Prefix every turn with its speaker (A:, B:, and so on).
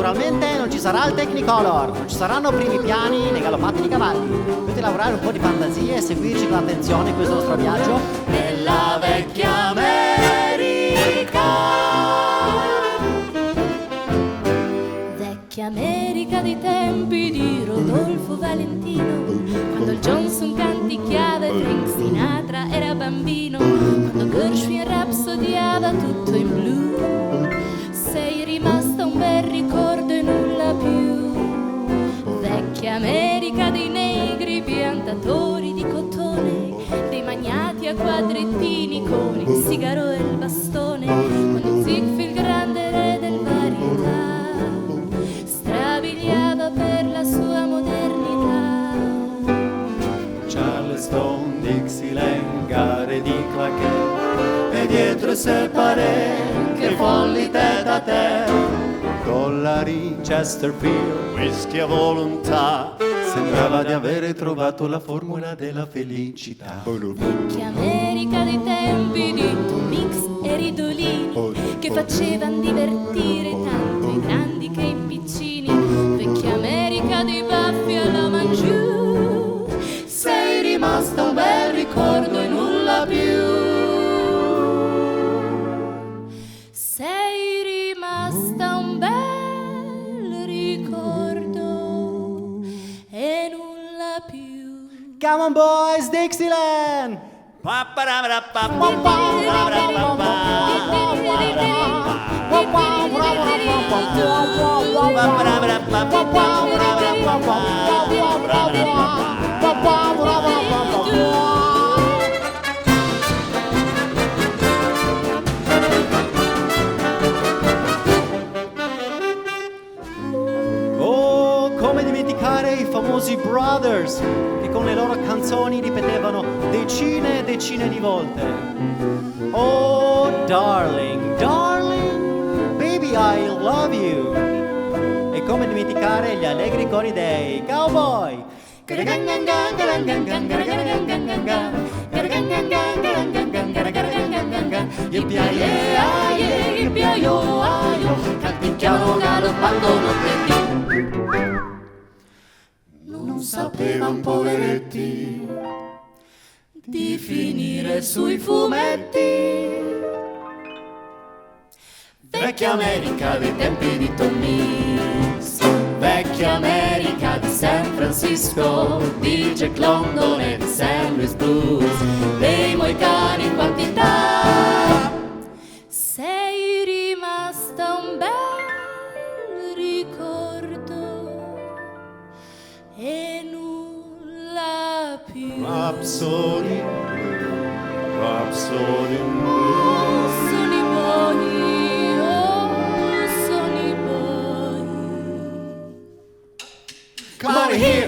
A: Naturalmente non ci sarà il Technicolor, non ci saranno primi piani né galoppati di cavalli. Dovete lavorare un po' di fantasia e seguirci con attenzione in questo nostro viaggio nella vecchia America.
B: Vecchia America dei tempi di Rodolfo Valentino, quando il Johnson canticchiava e Frank Sinatra era bambino, quando Gershwin rapsodiava tutto in blu. Sei rimasta un bel ricordo e nulla più. Vecchia America dei negri piantatori di cotone, dei magnati a quadrettini con il sigaro e il bastone, quando Ziegfeld, il grande re del varietà, strabiliava per la sua modernità.
C: Charleston, Dixieland, gare di claquet, e dietro separé, che folli tête a tête. Dollari, Chesterfield, whisky a volontà, sembrava di avere trovato la formula della felicità.
B: Vecchia America dei tempi di Tom Mix e Ridolini, che facevano divertire tanto i grandi che i piccini. Vecchia America dei baffi alla Mangiù, sei rimasta un bel ricordo e nulla più. Sei rimasta un bel ricordo e nulla più.
A: Come on boys, Dixieland! Oh, come dimenticare i famosi Brothers, che con le loro canzoni ripetevano decine e decine di volte. Oh, darling, darling, baby I love you. E come dimenticare gli allegri cori dei Cowboy.
B: Canticchiamo galoppando notte.
C: Non sapevan poveretti
B: Di finire sui fumetti.
C: Vecchia America dei tempi di
B: Mix, vecchia America di San Francisco, di Jack London e di St. Louis Blues, dei moicani in quantità. Sei rimasta un bel ricordo e nulla più.
C: Rhapsody, Rhapsody Blue.
B: Sono i buoni, oh, sono i buoni.
C: Come on here,